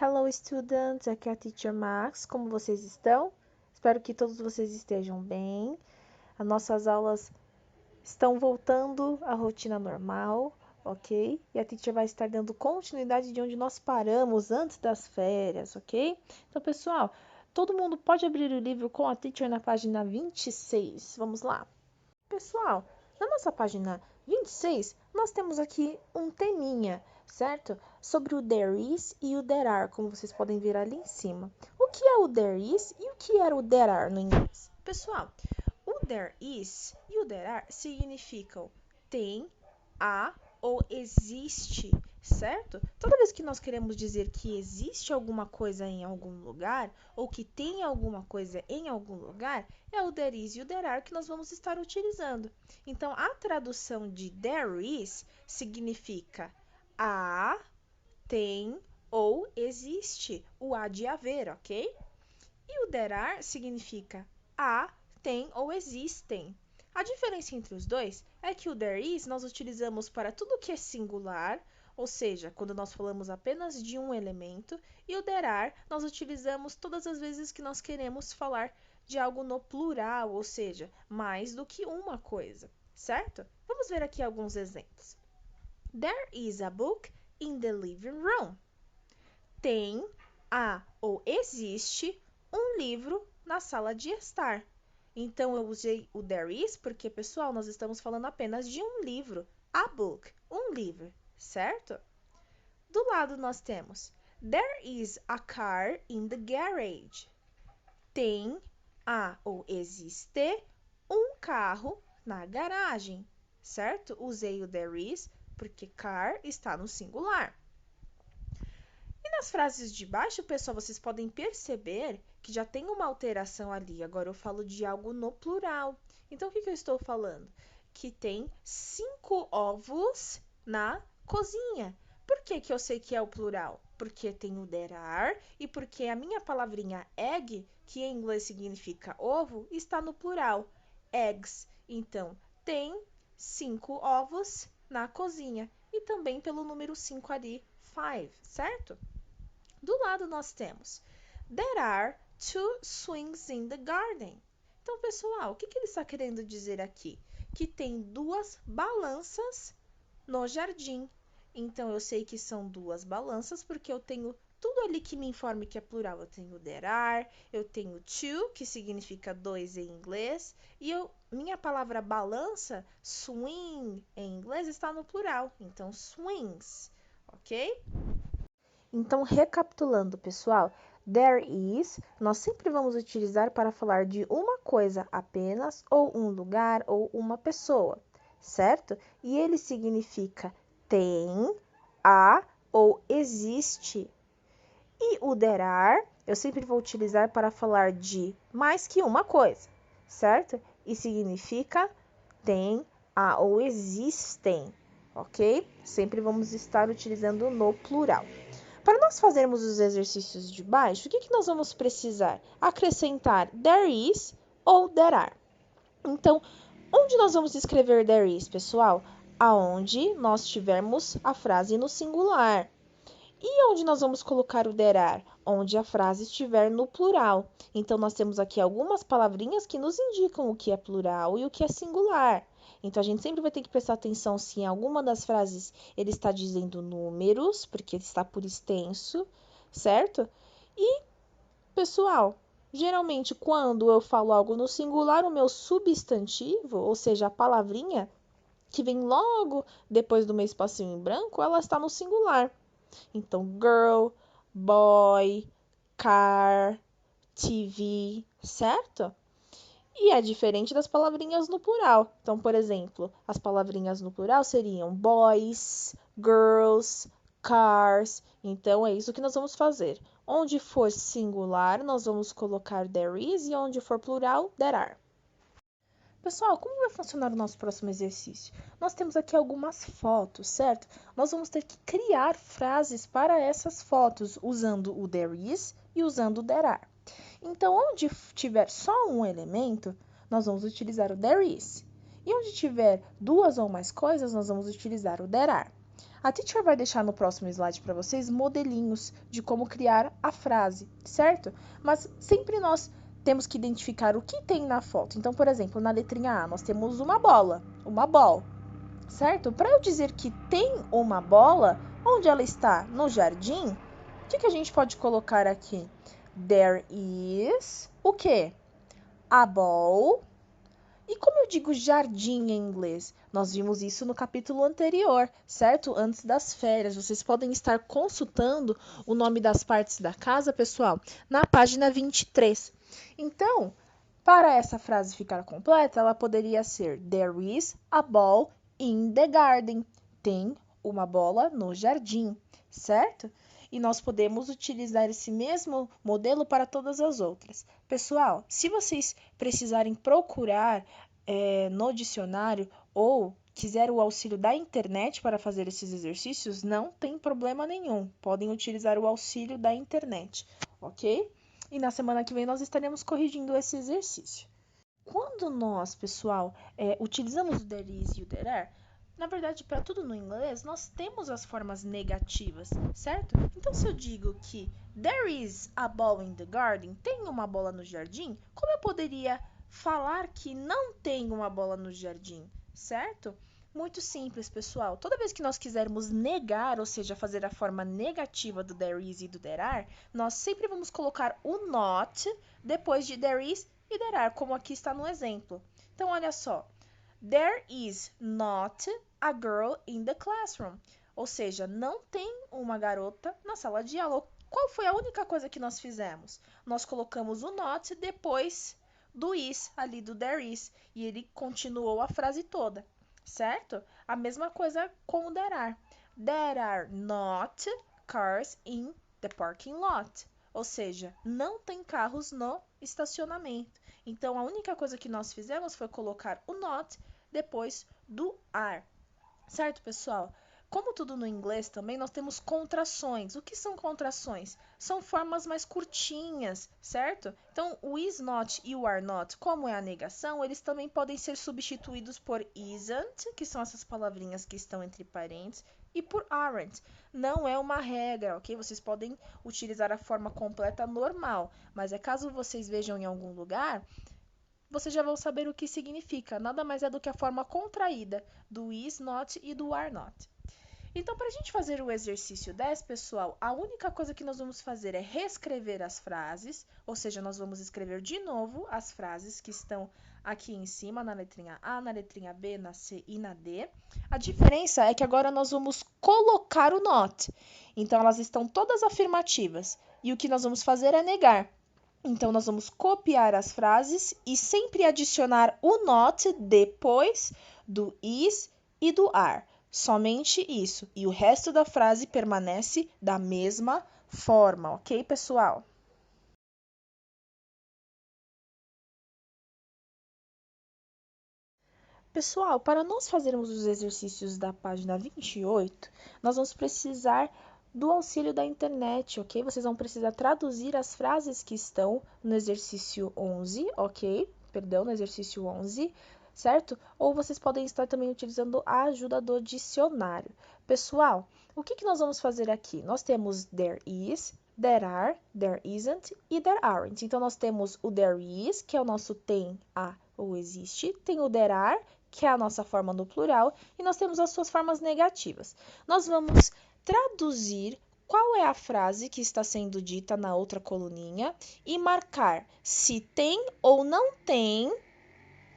Hello, students! Aqui é a Teacher Max. Como vocês estão? Espero que todos vocês estejam bem. As nossas aulas estão voltando à rotina normal, ok? E a Teacher vai estar dando continuidade de onde nós paramos antes das férias, ok? Então, pessoal, todo mundo pode abrir o livro com a Teacher na página 26. Vamos lá. Pessoal, na nossa página 26, nós temos aqui um teminha, certo? Sobre o there is e o there are, como vocês podem ver ali em cima. O que é o there is e o que era o there are no inglês? Pessoal, o there is e o there are significam tem, há ou existe, certo? Toda vez que nós queremos dizer que existe alguma coisa em algum lugar ou que tem alguma coisa em algum lugar, é o there is e o there are que nós vamos estar utilizando. Então, a tradução de there is significa há, tem ou existe, o há de haver, ok? E o there are significa há, tem ou existem. A diferença entre os dois é que o there is nós utilizamos para tudo que é singular, ou seja, quando nós falamos apenas de um elemento, e o there are nós utilizamos todas as vezes que nós queremos falar de algo no plural, ou seja, mais do que uma coisa, certo? Vamos ver aqui alguns exemplos. There is a book in the living room. Tem, há ou existe um livro na sala de estar. Então, eu usei o there is porque, pessoal, nós estamos falando apenas de um livro. A book, um livro, certo? Do lado nós temos There is a car in the garage. Tem, há ou existe um carro na garagem, certo? Usei o there is porque car está no singular. E nas frases de baixo, pessoal, vocês podem perceber que já tem uma alteração ali. Agora eu falo de algo no plural. Então, o que eu estou falando? Que tem 5 ovos na cozinha. Por que eu sei que é o plural? Porque tem o there are e porque a minha palavrinha egg, que em inglês significa ovo, está no plural. Eggs. Então, tem 5 ovos na cozinha. E também pelo número 5 ali, 5, certo? Do lado nós temos There are 2 swings in the garden. Então, pessoal, o que ele está querendo dizer aqui? Que tem 2 balanças no jardim. Então, eu sei que são 2 balanças porque eu tenho tudo ali que me informe que é plural. Eu tenho there are, eu tenho two, que significa 2 em inglês, e minha palavra balança, swing, em inglês, está no plural. Então, swings, ok? Então, recapitulando, pessoal, there is, nós sempre vamos utilizar para falar de uma coisa apenas, ou um lugar, ou uma pessoa, certo? E ele significa tem, há ou existe. E o there are, eu sempre vou utilizar para falar de mais que uma coisa, certo? E significa tem, há ou existem, ok? Sempre vamos estar utilizando no plural. Para nós fazermos os exercícios de baixo, o que nós vamos precisar? Acrescentar there is ou there are. Então, onde nós vamos escrever there is, pessoal? Aonde nós tivermos a frase no singular. E onde nós vamos colocar o there are? Onde a frase estiver no plural. Então, nós temos aqui algumas palavrinhas que nos indicam o que é plural e o que é singular. Então, a gente sempre vai ter que prestar atenção se em alguma das frases ele está dizendo números, porque ele está por extenso, certo? E, pessoal, geralmente quando eu falo algo no singular, o meu substantivo, ou seja, a palavrinha que vem logo depois do meu espacinho em branco, ela está no singular. Então, girl, boy, car, TV, certo? E é diferente das palavrinhas no plural. Então, por exemplo, as palavrinhas no plural seriam boys, girls, cars. Então, é isso que nós vamos fazer. Onde for singular, nós vamos colocar there is e onde for plural, there are. Pessoal, como vai funcionar o nosso próximo exercício? Nós temos aqui algumas fotos, certo? Nós vamos ter que criar frases para essas fotos usando o there is e usando o there are. Então, onde tiver só um elemento, nós vamos utilizar o there is. E onde tiver 2 ou mais coisas, nós vamos utilizar o there are. A teacher vai deixar no próximo slide para vocês modelinhos de como criar a frase, certo? Mas sempre nós temos que identificar o que tem na foto. Então, por exemplo, na letrinha A, nós temos uma bola, uma ball, certo? Para eu dizer que tem uma bola, onde ela está? No jardim? O que a gente pode colocar aqui? There is o quê? A ball. E como eu digo jardim em inglês? Nós vimos isso no capítulo anterior, certo? Antes das férias. Vocês podem estar consultando o nome das partes da casa, pessoal, na página 23. Então, para essa frase ficar completa, ela poderia ser There is a ball in the garden. Tem uma bola no jardim, certo? E nós podemos utilizar esse mesmo modelo para todas as outras. Pessoal, se vocês precisarem procurar no dicionário ou quiser o auxílio da internet para fazer esses exercícios, não tem problema nenhum. Podem utilizar o auxílio da internet, ok? E na semana que vem nós estaremos corrigindo esse exercício. Quando nós, pessoal, utilizamos o there is e o there are, na verdade, para tudo no inglês, nós temos as formas negativas, certo? Então, se eu digo que there is a ball in the garden, tem uma bola no jardim, como eu poderia falar que não tem uma bola no jardim, certo? Muito simples, pessoal. Toda vez que nós quisermos negar, ou seja, fazer a forma negativa do there is e do there are, nós sempre vamos colocar o not depois de there is e there are, como aqui está no exemplo. Então, olha só. There is not a girl in the classroom. Ou seja, não tem uma garota na sala de aula. Qual foi a única coisa que nós fizemos? Nós colocamos o not depois do is, ali do there is. E ele continuou a frase toda, certo? A mesma coisa com o there are. There are not cars in the parking lot. Ou seja, não tem carros no estacionamento. Então, a única coisa que nós fizemos foi colocar o not depois do are. Certo, pessoal? Como tudo no inglês também, nós temos contrações. O que são contrações? São formas mais curtinhas, certo? Então, o is not e o are not, como é a negação, eles também podem ser substituídos por isn't, que são essas palavrinhas que estão entre parênteses, e por aren't. Não é uma regra, ok? Vocês podem utilizar a forma completa normal, mas caso vocês vejam em algum lugar, vocês já vão saber o que significa. Nada mais é do que a forma contraída do is not e do are not. Então, para a gente fazer o exercício 10, pessoal, a única coisa que nós vamos fazer é reescrever as frases, ou seja, nós vamos escrever de novo as frases que estão aqui em cima, na letrinha A, na letrinha B, na C e na D. A diferença é que agora nós vamos colocar o not. Então, elas estão todas afirmativas. E o que nós vamos fazer é negar. Então, nós vamos copiar as frases e sempre adicionar o not depois do is e do are. Somente isso. E o resto da frase permanece da mesma forma, ok, pessoal? Pessoal, para nós fazermos os exercícios da página 28, nós vamos precisar do auxílio da internet, ok? Vocês vão precisar traduzir as frases que estão no exercício 11, ok? Perdão, no exercício 11, certo? Ou vocês podem estar também utilizando a ajuda do dicionário. Pessoal, o que nós vamos fazer aqui? Nós temos there is, there are, there isn't e there aren't. Então, nós temos o there is, que é o nosso tem, há ou existe. Tem o there are, que é a nossa forma no plural, e nós temos as suas formas negativas. Nós vamos traduzir qual é a frase que está sendo dita na outra coluninha e marcar se tem ou não tem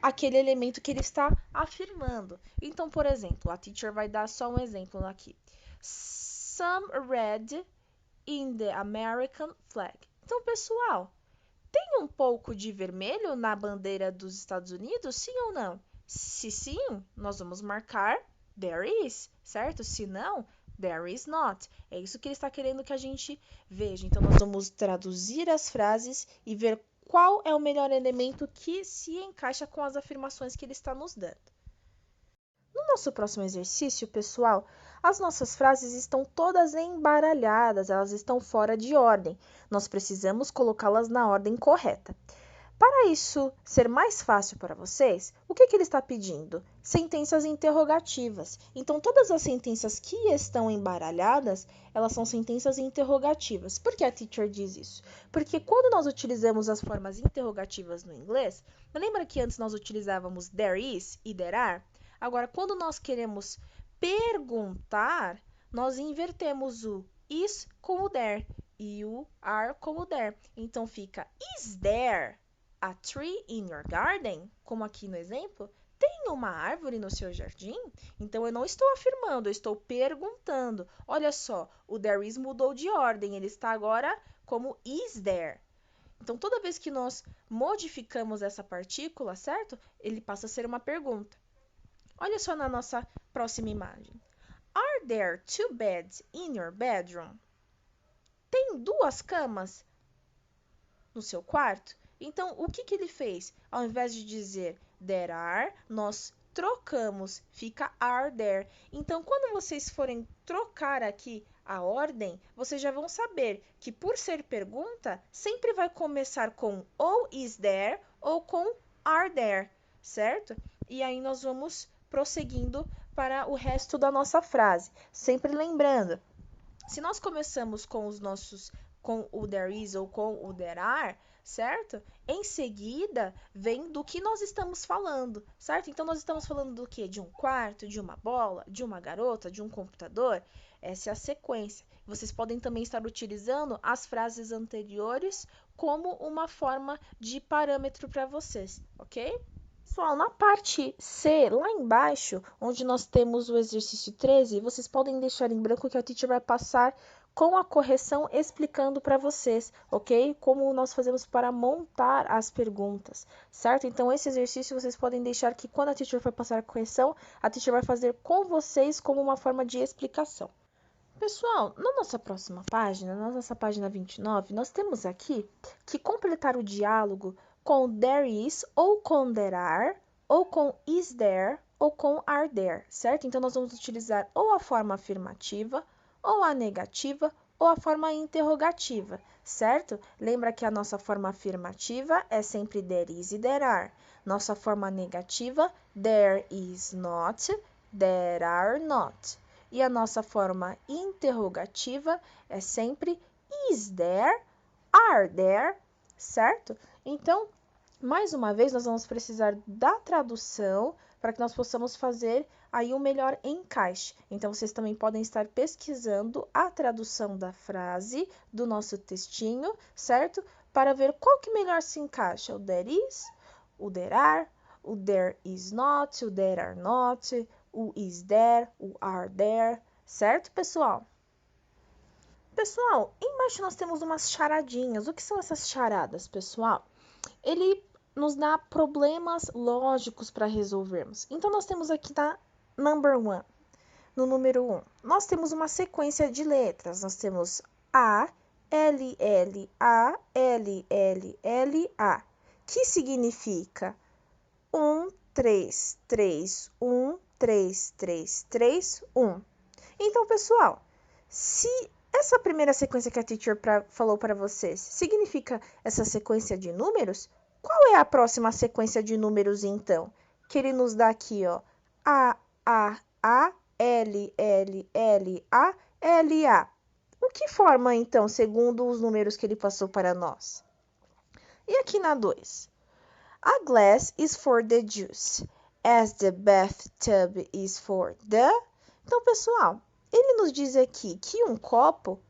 aquele elemento que ele está afirmando. Então, por exemplo, a teacher vai dar só um exemplo aqui. Some red in the American flag. Então, pessoal, tem um pouco de vermelho na bandeira dos Estados Unidos, sim ou não? Se sim, nós vamos marcar there is, certo? Se não, there is not. É isso que ele está querendo que a gente veja. Então, nós vamos traduzir as frases e ver qual é o melhor elemento que se encaixa com as afirmações que ele está nos dando. No nosso próximo exercício, pessoal, as nossas frases estão todas embaralhadas, elas estão fora de ordem. Nós precisamos colocá-las na ordem correta. Para isso ser mais fácil para vocês, o que ele está pedindo? Sentenças interrogativas. Então, todas as sentenças que estão embaralhadas, elas são sentenças interrogativas. Por que a teacher diz isso? Porque quando nós utilizamos as formas interrogativas no inglês, lembra que antes nós utilizávamos there is e there are? Agora, quando nós queremos perguntar, nós invertemos o is com o there e o are com o there. Então, fica is there a tree in your garden? Como aqui no exemplo, tem uma árvore no seu jardim? Então, eu não estou afirmando, eu estou perguntando. Olha só, o there is mudou de ordem, ele está agora como is there. Então, toda vez que nós modificamos essa partícula, certo? Ele passa a ser uma pergunta. Olha só na nossa próxima imagem. Are there two beds in your bedroom? Tem duas camas no seu quarto? Então, o que ele fez? Ao invés de dizer there are, nós trocamos, fica are there. Então, quando vocês forem trocar aqui a ordem, vocês já vão saber que por ser pergunta, sempre vai começar com ou is there ou com are there, certo? E aí nós vamos prosseguindo para o resto da nossa frase. Sempre lembrando, se nós começamos com o there is ou com o there are, certo? Em seguida, vem do que nós estamos falando, certo? Então, nós estamos falando do quê? De um quarto, de uma bola, de uma garota, de um computador? Essa é a sequência. Vocês podem também estar utilizando as frases anteriores como uma forma de parâmetro para vocês, ok? Pessoal, na parte C, lá embaixo, onde nós temos o exercício 13, vocês podem deixar em branco que a teacher vai passar com a correção explicando para vocês, ok? Como nós fazemos para montar as perguntas, certo? Então, esse exercício vocês podem deixar que quando a teacher for passar a correção, a teacher vai fazer com vocês como uma forma de explicação. Pessoal, na nossa próxima página, na nossa página 29, nós temos aqui que completar o diálogo com there is, ou com there are, ou com is there, ou com are there, certo? Então, nós vamos utilizar ou a forma afirmativa, ou a negativa, ou a forma interrogativa, certo? Lembra que a nossa forma afirmativa é sempre there is e there are. Nossa forma negativa, there is not, there are not. E a nossa forma interrogativa é sempre is there, are there, certo? Então, mais uma vez, nós vamos precisar da tradução para que nós possamos fazer aí um melhor encaixe. Então, vocês também podem estar pesquisando a tradução da frase do nosso textinho, certo? Para ver qual que melhor se encaixa, o there is, o there are, o there is not, o there are not, o is there, o are there, certo, pessoal? Pessoal, embaixo nós temos umas charadinhas. O que são essas charadas, pessoal? Ele nos dá problemas lógicos para resolvermos. Então, nós temos aqui na number 1, no número 1, nós temos uma sequência de letras. Nós temos A, L, L, A, L, L, L, A, que significa 1, 3, 3, 1, 3, 3, 3, 1. Então, pessoal, se essa primeira sequência que a teacher falou para vocês significa essa sequência de números, qual é a próxima sequência de números, então? Que ele nos dá aqui, ó, A, L, L, L, A, L, A. O que forma, então, segundo os números que ele passou para nós? E aqui na 2? A glass is for the juice, as the bathtub is for the... Então, pessoal, ele nos diz aqui que um copo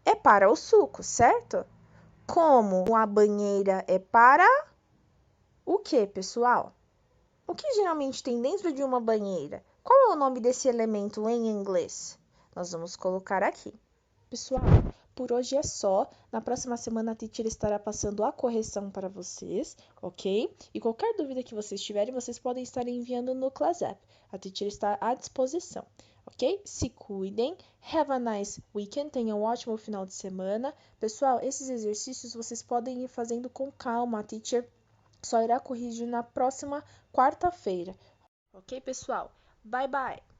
é para o suco, certo? Como a banheira é para o que, pessoal? O que geralmente tem dentro de uma banheira? Qual é o nome desse elemento em inglês? Nós vamos colocar aqui. Pessoal, por hoje é só. Na próxima semana a teacher estará passando a correção para vocês, ok? E qualquer dúvida que vocês tiverem, vocês podem estar enviando no Class App. A teacher está à disposição, ok? Se cuidem. Have a nice weekend. Tenham um ótimo final de semana. Pessoal, esses exercícios vocês podem ir fazendo com calma. A teacher só irá corrigir na próxima quarta-feira. Ok, pessoal? Bye, bye!